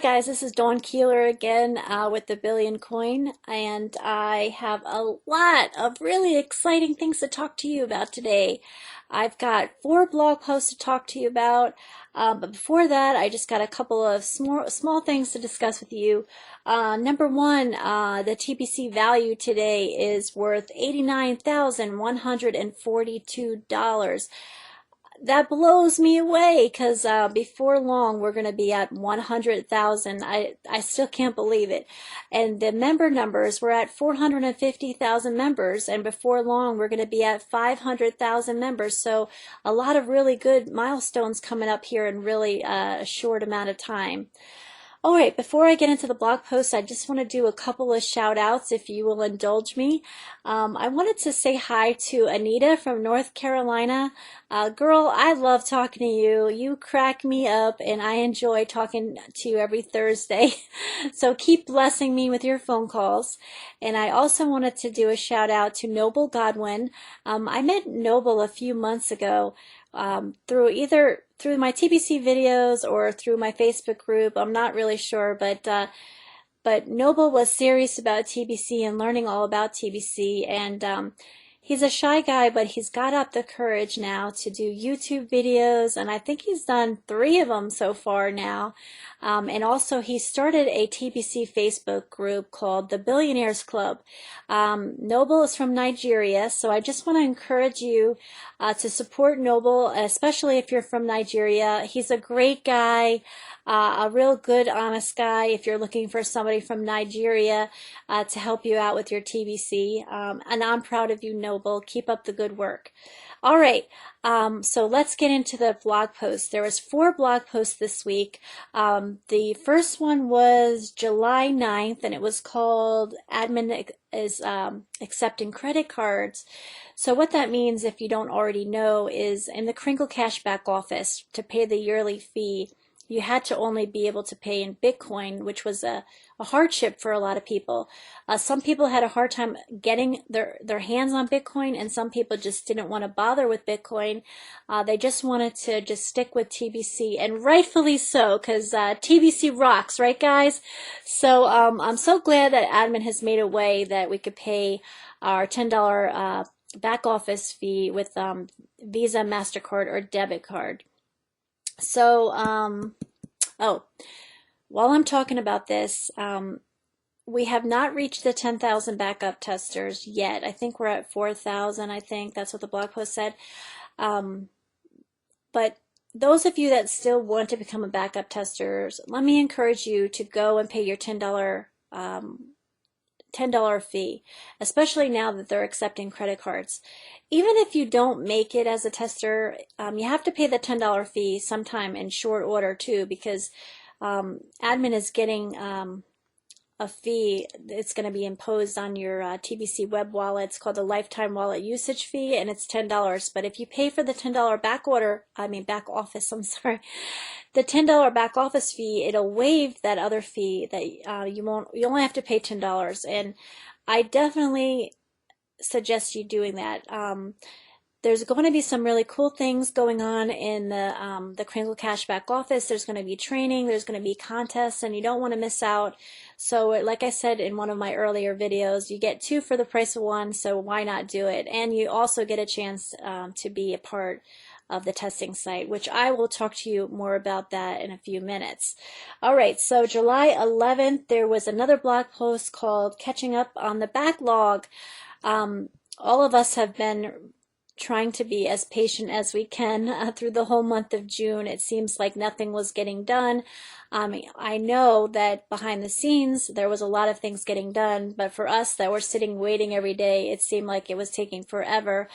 guys, this is Dawn Keeler again with the Billion Coin, and I have a lot of really exciting things to talk to you about today. I've got 4 blog posts to talk to you about, but before that, I just got a couple of small things to discuss with you. Number one, the TBC value today is worth $89,142. That blows me away because before long we're going to be at 100,000. I still can't believe it. And the member numbers, we're at 450,000 members, and before long we're going to be at 500,000 members. So a lot of really good milestones coming up here in really a short amount of time. All right, before I get into the blog post, I just want to do a couple of shout outs if you will indulge me. I wanted to say hi to Anita from North Carolina. Girl, I love talking to you. You crack me up, and I enjoy talking to you every Thursday. So keep blessing me with your phone calls. And I also wanted to do a shout out to Noble Godwin. I met Noble a few months ago through my TBC videos or through my Facebook group. I'm not really sure, but Noble was serious about TBC and learning all about TBC, and he's a shy guy, but he's got up the courage now to do YouTube videos, and I think he's done 3 of them so far now. And also he started a TBC Facebook group called the Billionaires Club. Noble is from Nigeria, so I just want to encourage you to support Noble, especially if you're from Nigeria. He's a great guy. A real good, honest guy if you're looking for somebody from Nigeria to help you out with your TBC. And I'm proud of you, Noble. Keep up the good work. All right, so let's get into the blog post. There was 4 blog posts this week. The first one was July 9th, and it was called Admin is Accepting Credit Cards. So what that means, if you don't already know, is in the Kringle Cashback office, to pay the yearly fee, you had to only be able to pay in Bitcoin, which was a hardship for a lot of people. Some people had a hard time getting their hands on Bitcoin, and some people just didn't want to bother with Bitcoin. They just wanted to just stick with TBC, and rightfully so, because TBC rocks, right guys? So I'm so glad that admin has made a way that we could pay our $10 back office fee with Visa, MasterCard, or debit card. So, while I'm talking about this, we have not reached the 10,000 backup testers yet. I think we're at 4,000. I think that's what the blog post said. But those of you that still want to become a backup testers, let me encourage you to go and pay your $10 fee, especially now that they're accepting credit cards. Even if you don't make it as a tester, you have to pay the $10 fee sometime in short order too, because admin is getting a fee that's going to be imposed on your TBC web wallet. It's called the lifetime wallet usage fee, and it's $10. But if you pay for the $10 back office, I'm sorry, the $10 back office fee, it'll waive that other fee that you only have to pay $10. And I definitely suggest you doing that. There's going to be some really cool things going on in the Kringle Cashback office. There's going to be training, there's going to be contests, and you don't want to miss out. So like I said in one of my earlier videos, you get 2 for the price of 1, so why not do it? And you also get a chance to be a part of the testing site, which I will talk to you more about that in a few minutes. All right, so July 11th, there was another blog post called Catching Up on the Backlog. All of us have been trying to be as patient as we can through the whole month of June. It seems like nothing was getting done. I know that behind the scenes there was a lot of things getting done, but for us that were sitting waiting every day, it seemed like it was taking forever.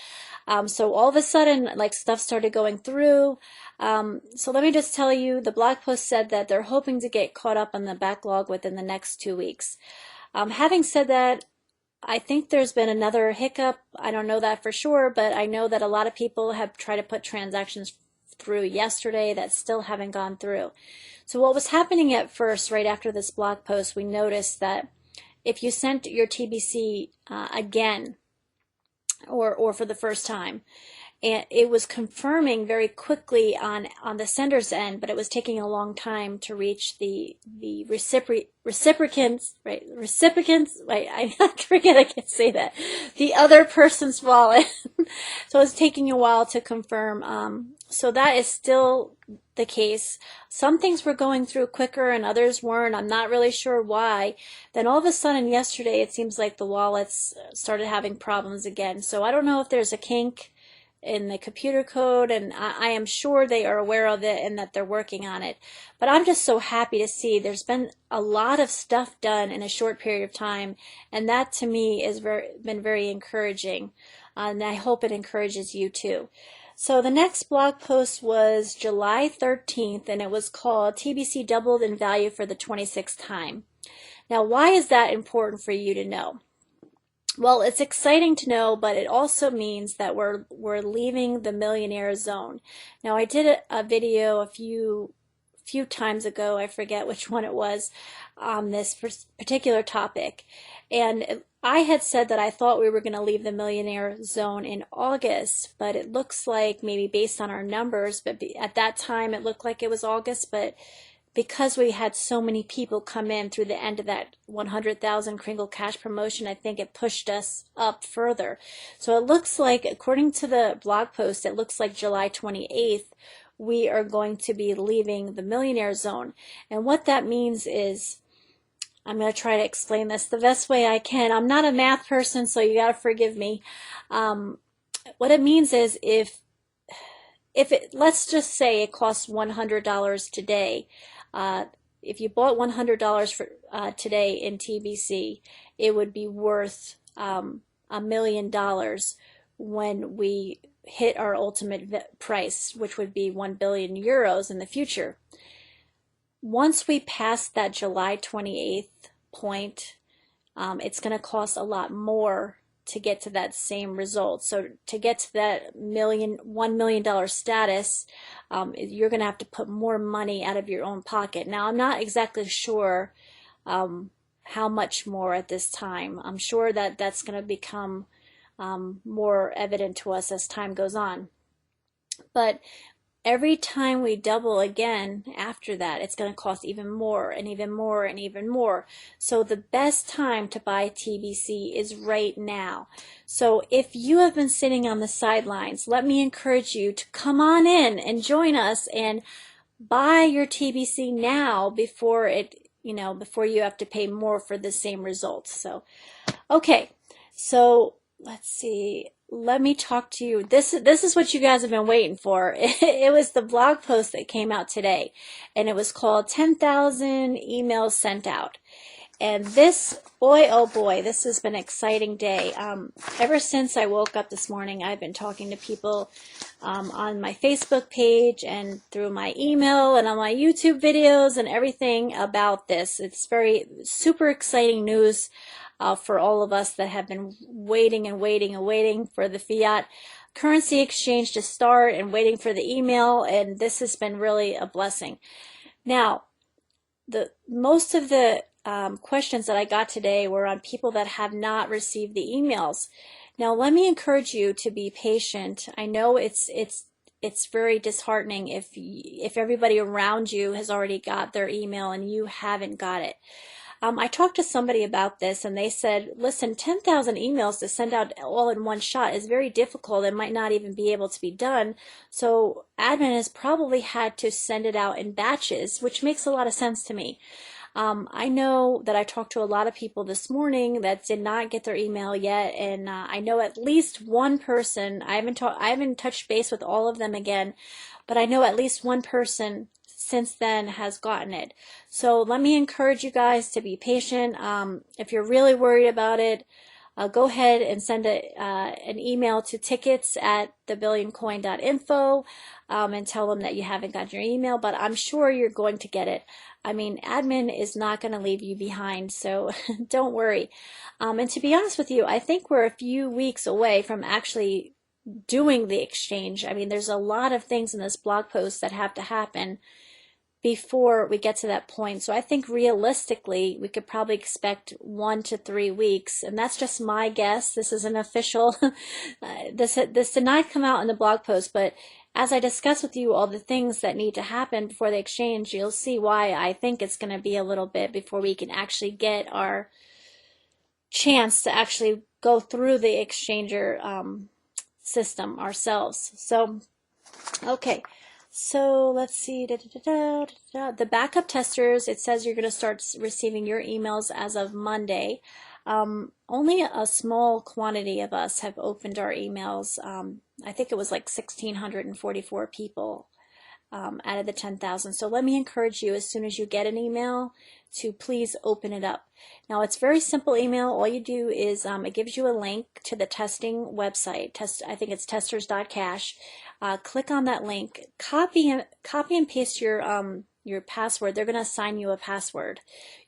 So all of a sudden, like, stuff started going through. So let me just tell you, the blog post said that they're hoping to get caught up on the backlog within the next 2 weeks. Having said that, I think there's been another hiccup. I don't know that for sure, but I know that a lot of people have tried to put transactions through yesterday that still haven't gone through. So what was happening at first, right after this blog post, we noticed that if you sent your TBC again, or for the first time, and it was confirming very quickly on the sender's end, but it was taking a long time to reach the recipients, right? Recipients, wait, I forget, I can't say that. The other person's wallet. So it's taking a while to confirm. So that is still the case. Some things were going through quicker and others weren't. I'm not really sure why. Then all of a sudden yesterday, it seems like the wallets started having problems again. So I don't know if there's a kink in the computer code, and I am sure they are aware of it and that they're working on it. But I'm just so happy to see there's been a lot of stuff done in a short period of time, and that to me has been very encouraging, and I hope it encourages you too. So the next blog post was July 13th, and it was called TBC Doubled in Value for the 26th Time. Now, why is that important for you to know? Well, it's exciting to know, but it also means that we're leaving the millionaire zone. Now, I did a video a few times ago, I forget which one it was, on this particular topic. And I had said that I thought we were going to leave the millionaire zone in August, but it looks like, maybe based on our numbers, but at that time it looked like it was August, but because we had so many people come in through the end of that 100,000 Kringle Cash promotion, I think it pushed us up further. So it looks like, according to the blog post, it looks like July 28th, we are going to be leaving the millionaire zone. And what that means is, I'm going to try to explain this the best way I can. I'm not a math person, so you got to forgive me. What it means is if it, let's just say it costs $100 today, if you bought $100 for today in TBC, it would be worth $1 million when we hit our ultimate price, which would be 1 billion euros in the future. Once we pass that July 28th point, it's going to cost a lot more to get to that same result. So to get to that $1 million status, you're going to have to put more money out of your own pocket. Now, I'm not exactly sure how much more at this time. I'm sure that that's going to become more evident to us as time goes on. But every time we double again after that, it's going to cost even more and even more and even more. So the best time to buy TBC is right now. So if you have been sitting on the sidelines, let me encourage you to come on in and join us and buy your TBC now before before you have to pay more for the same results. So, okay. So let's see. Let me talk to you. This is what you guys have been waiting for. It was the blog post that came out today, and it was called 10,000 Emails Sent Out. And this, boy, oh boy, this has been an exciting day. Ever since I woke up this morning, I've been talking to people on my Facebook page and through my email and on my YouTube videos and everything about this. It's super exciting news for all of us that have been waiting and waiting and waiting for the fiat currency exchange to start and waiting for the email, and this has been really a blessing. Now, most of the questions that I got today were on people that have not received the emails. Now, let me encourage you to be patient. I know it's very disheartening if everybody around you has already got their email and you haven't got it. I talked to somebody about this, and they said, listen, 10,000 emails to send out all in one shot is very difficult and might not even be able to be done. So admin has probably had to send it out in batches, which makes a lot of sense to me. I know that I talked to a lot of people this morning that did not get their email yet, and I know at least one person. I haven't touched base with all of them again, but I know at least one person since then has gotten it. So let me encourage you guys to be patient. If you're really worried about it, go ahead and send an email to tickets@thebillioncoin.info and tell them that you haven't got your email, but I'm sure you're going to get it. I mean, admin is not going to leave you behind, so don't worry. And to be honest with you, I think we're a few weeks away from actually doing the exchange. I mean, there's a lot of things in this blog post that have to happen before we get to that point. So I think realistically, we could probably expect 1 to 3 weeks, and that's just my guess. This is an official, this did not come out in the blog post, but as I discuss with you all the things that need to happen before the exchange, you'll see why I think it's going to be a little bit before we can actually get our chance to actually go through the exchanger system ourselves. So, okay. So let's see, the backup testers, it says you're going to start receiving your emails as of Monday. Only a small quantity of us have opened our emails. I think it was like 1,644 people out of the 10,000. So let me encourage you, as soon as you get an email, to please open it up. Now, it's very simple email. All you do is it gives you a link to the testing website. I think it's testers.cash. Click on that link, copy and paste your password. They're going to assign you a password.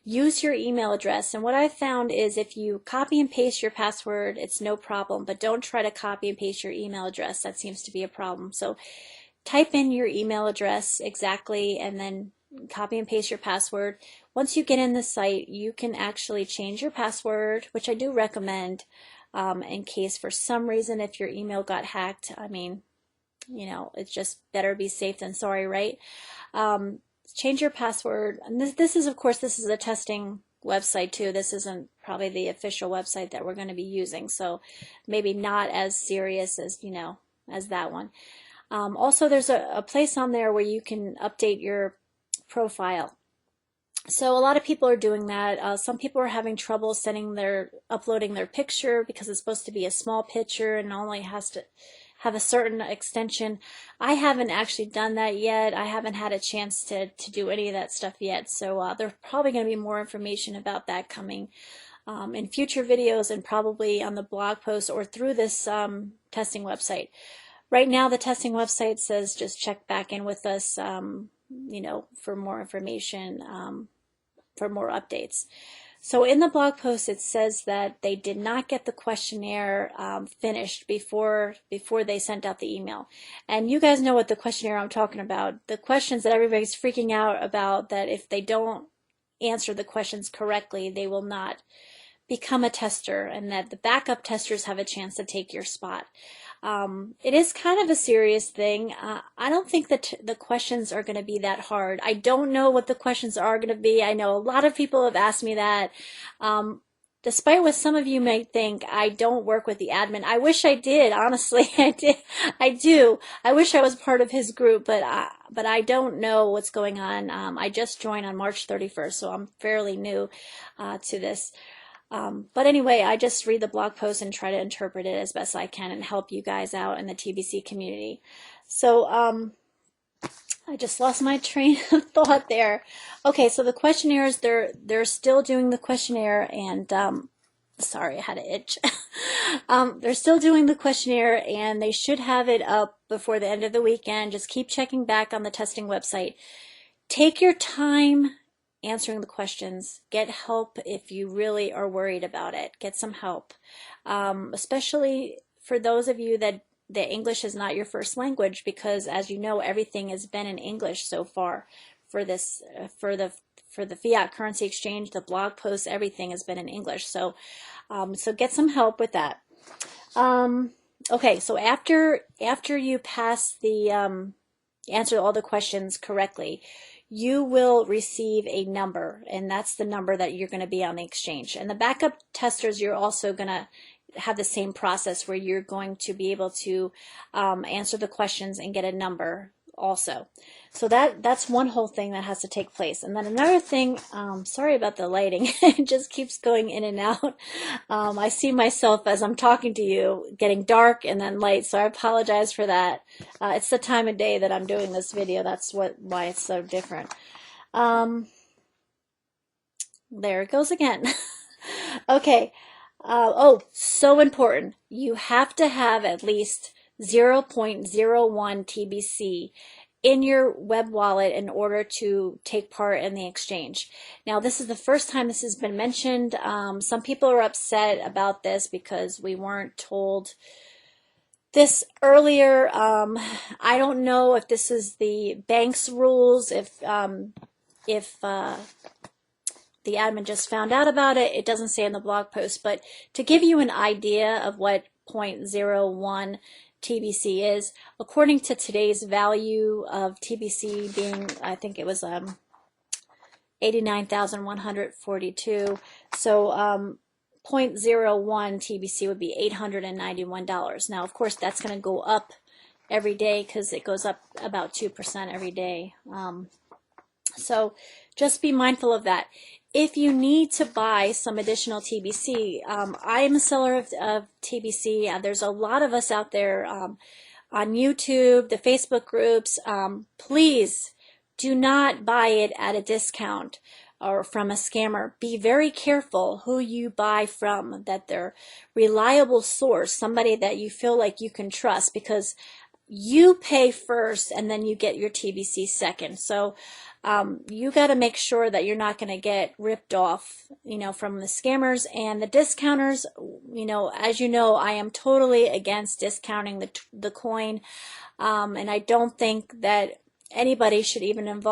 Use your email address. And what I've found is if you copy and paste your password, it's no problem, but don't try to copy and paste your email address. That seems to be a problem. So type in your email address exactly and then copy and paste your password. Once you get in the site, you can actually change your password, which I do recommend in case for some reason if your email got hacked. I mean, you know, it's just better be safe than sorry, right? Change your password. And this is, of course, this is a testing website too. This isn't probably the official website that we're going to be using, so maybe not as serious as, you know, as that one. Also, there's a place on there where you can update your profile. So a lot of people are doing that. Some people are having trouble uploading their picture because it's supposed to be a small picture and only has to have a certain extension. I haven't actually done that yet. I haven't had a chance to do any of that stuff yet. So there's probably going to be more information about that coming in future videos and probably on the blog post or through this testing website. Right now, the testing website says just check back in with us, you know, for more information, for more updates. So in the blog post, it says that they did not get the questionnaire finished before they sent out the email. And you guys know what the questionnaire I'm talking about. The questions that everybody's freaking out about, that if they don't answer the questions correctly, they will not become a tester, and that the backup testers have a chance to take your spot. It is kind of a serious thing. I don't think that the questions are going to be that hard. I don't know what the questions are going to be. I know a lot of people have asked me that. Despite what some of you may think, I don't work with the admin. I wish I did, honestly. I do. I wish I was part of his group, but I don't know what's going on. I just joined on March 31st, so I'm fairly new to this. But anyway, I just read the blog post and try to interpret it as best I can and help you guys out in the TBC community. So I just lost my train of thought there. Okay, so the questionnaires, they're still doing the questionnaire, and sorry, I had an itch. They're still doing the questionnaire, and they should have it up before the end of the weekend. Just keep checking back on the testing website. Take your time answering the questions. Get help if you really are worried about it. Get some help, especially for those of you that the English is not your first language, because as you know, everything has been in English so far for this for the fiat currency exchange. The blog posts, everything has been in English. So so get some help with that. Okay, so after you pass the answer all the questions correctly, you will receive a number, and that's the number that you're going to be on the exchange. And the backup testers, you're also going to have the same process where you're going to be able to answer the questions and get a number also. So that's one whole thing that has to take place. And then another thing, sorry about the lighting, it just keeps going in and out. I see myself as I'm talking to you getting dark and then light, so I apologize for that. It's the time of day that I'm doing this video. That's why it's so different. There it goes again. Okay. Oh, so important. You have to have at least 0.01 TBC in your web wallet in order to take part in the exchange. Now, this is the first time this has been mentioned. Some people are upset about this because we weren't told this earlier. I don't know if this is the bank's rules, if the admin just found out about it. It doesn't say in the blog post, but to give you an idea of what 0.01 TBC is, according to today's value of TBC being, I think it was 89,142. So 0.01 TBC would be $891. Now, of course, that's going to go up every day because it goes up about 2% every day. So just be mindful of that. If you need to buy some additional TBC, I am a seller of TBC. There's a lot of us out there on YouTube, the Facebook groups. Please do not buy it at a discount or from a scammer. Be very careful who you buy from, that they're reliable source, somebody that you feel like you can trust, because you pay first and then you get your TBC second. So you got to make sure that you're not going to get ripped off, from the scammers and the discounters. As you know, I am totally against discounting the coin, and I don't think that anybody should even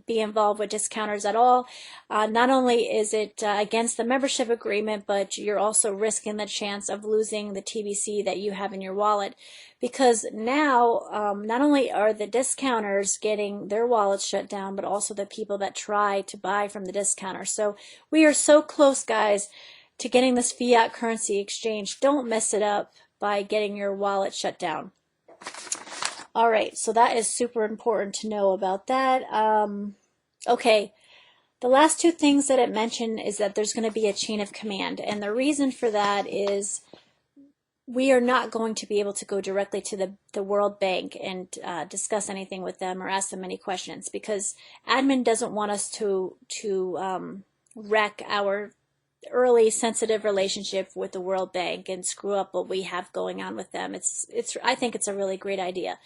be involved with discounters at all. Not only is it against the membership agreement, but you're also risking the chance of losing the TBC that you have in your wallet, because now not only are the discounters getting their wallets shut down, but also the people that try to buy from the discounter. So we are so close, guys, to getting this fiat currency exchange. Don't mess it up by getting your wallet shut down. All right, so that is super important to know about that. Okay, the last two things that it mentioned is that there's going to be a chain of command, and the reason for that is we are not going to be able to go directly to the World Bank and discuss anything with them or ask them any questions, because admin doesn't want us to wreck our early sensitive relationship with the World Bank and screw up what we have going on with them. I think it's a really great idea.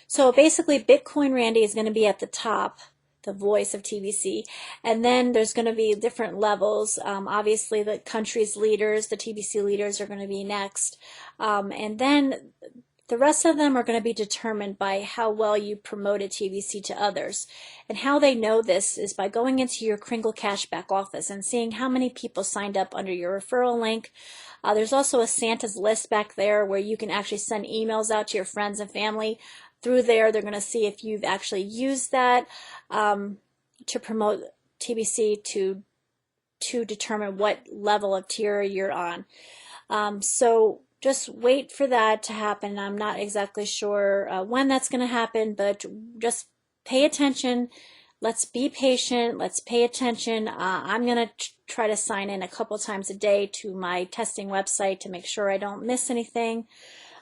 So basically, Bitcoin Randy is going to be at the top, the voice of TBC, and then there's going to be different levels. Obviously, the country's leaders, the TBC leaders, are going to be next, and then the rest of them are going to be determined by how well you promoted TBC to others. And how they know this is by going into your Kringle Cashback office and seeing how many people signed up under your referral link. There's also a Santa's list back there where you can actually send emails out to your friends and family. Through there, they're going to see if you've actually used that to promote TBC to determine what level of tier you're on. So just wait for that to happen. I'm not exactly sure when that's going to happen, but just pay attention. Let's be patient. Let's pay attention. I'm going to try to sign in a couple times a day to my testing website to make sure I don't miss anything.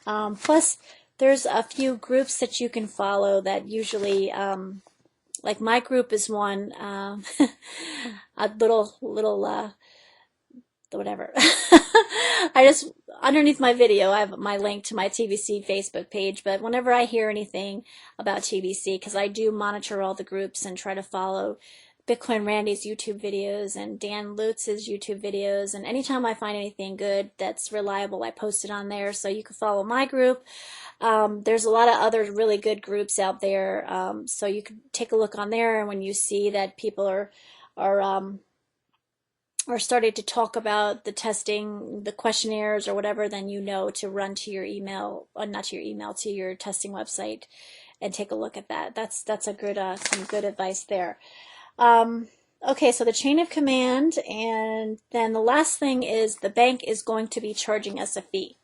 Plus, there's a few groups that you can follow that usually, like my group is one, a little whatever. Underneath my video, I have my link to my TBC Facebook page, but whenever I hear anything about TBC, because I do monitor all the groups and try to follow Bitcoin Randy's YouTube videos and Dan Lutz's YouTube videos, and anytime I find anything good that's reliable, I post it on there, so you can follow my group. There's a lot of other really good groups out there, so you can take a look on there, and when you see that people are starting to talk about the testing, the questionnaires or whatever, then you know to run to your email, not to your email, to your testing website and take a look at that. That's a good some good advice there. Okay, so the chain of command, and then the last thing is the bank is going to be charging us a fee.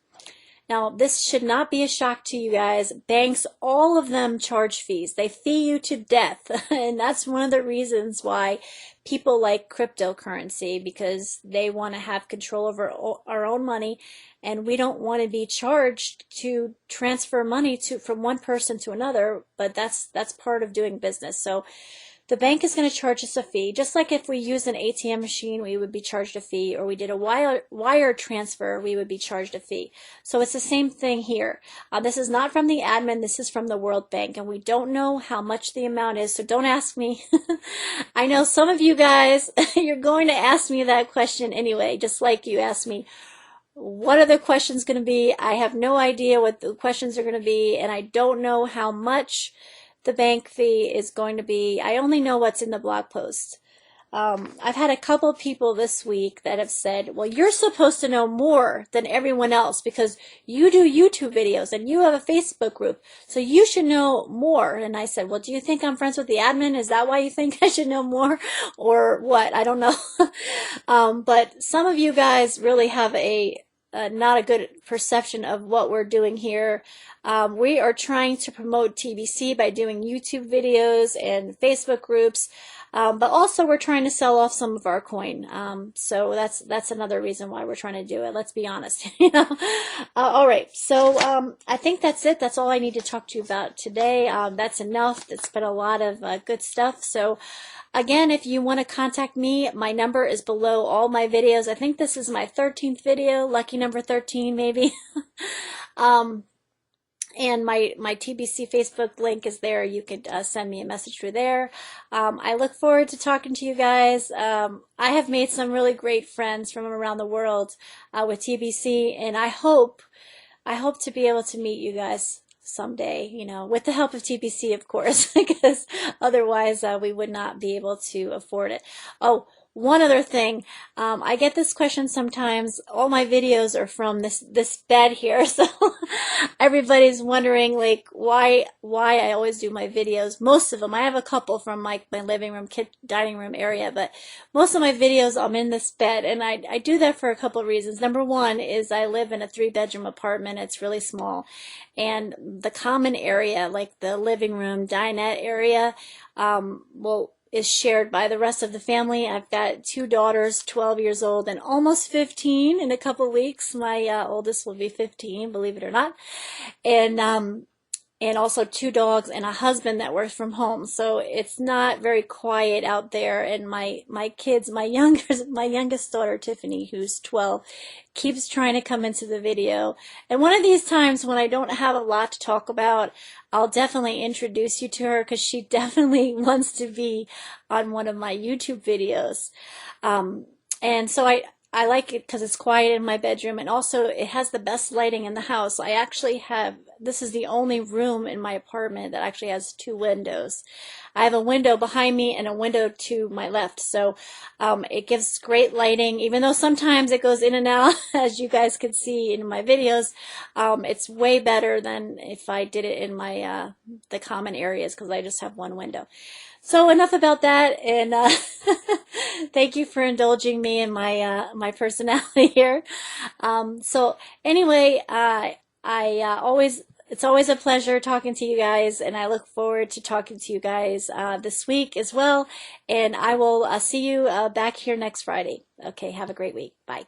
Now, this should not be a shock to you guys. Banks, all of them charge fees. They fee you to death. And that's one of the reasons why people like cryptocurrency, because they want to have control over our own money, and we don't want to be charged to transfer money from one person to another, but that's part of doing business. So the bank is going to charge us a fee, just like if we use an ATM machine, we would be charged a fee, or we did a wire transfer, we would be charged a fee. So it's the same thing here. This is not from the admin, this is from the World Bank, and we don't know how much the amount is, so don't ask me. I know some of you guys, you're going to ask me that question anyway, just like you asked me, what are the questions going to be? I have no idea what the questions are going to be, and I don't know how much the bank fee is going to be. I only know what's in the blog post. I've had a couple people this week that have said, well, you're supposed to know more than everyone else because you do YouTube videos and you have a Facebook group, so you should know more. And I said, well, do you think I'm friends with the admin? Is that why you think I should know more or what? I don't know. But some of you guys really have not a good perception of what we're doing here. We are trying to promote TBC by doing YouTube videos and Facebook groups. But also we're trying to sell off some of our coin. So that's another reason why we're trying to do it. Let's be honest. You know? All right. So I think that's it. That's all I need to talk to you about today. That's enough. It's been a lot of good stuff. So again, if you want to contact me, my number is below all my videos. I think this is my 13th video, lucky number 13 maybe. And my TBC Facebook link is there. You could send me a message through there. I look forward to talking to you guys. I have made some really great friends from around the world with TBC, and I hope to be able to meet you guys someday, you know, with the help of TBC, of course, because otherwise we would not be able to afford it. Oh, one other thing, I get this question sometimes. All my videos are from this bed here, so everybody's wondering like why I always do my videos. Most of them, I have a couple from like my living room, dining room area, but most of my videos I'm in this bed, and I do that for a couple of reasons. Number one is I live in a 3-bedroom apartment. It's really small, and the common area, like the living room, dinette area, is shared by the rest of the family. I've got 2 daughters, 12 years old and almost 15 in a couple of weeks. My oldest will be 15, believe it or not. And also 2 dogs and a husband that works from home. So it's not very quiet out there. And my kids, my youngest daughter, Tiffany, who's 12, keeps trying to come into the video. And one of these times when I don't have a lot to talk about, I'll definitely introduce you to her because she definitely wants to be on one of my YouTube videos. And so I like it because it's quiet in my bedroom, and also it has the best lighting in the house. I actually this is the only room in my apartment that actually has 2 windows. I have a window behind me and a window to my left, so it gives great lighting, even though sometimes it goes in and out, as you guys can see in my videos. It's way better than if I did it in my the common areas because I just have one window. So enough about that, and thank you for indulging me in my personality here. So anyway, it's always a pleasure talking to you guys, and I look forward to talking to you guys this week as well. And I will see you back here next Friday. Okay, have a great week. Bye.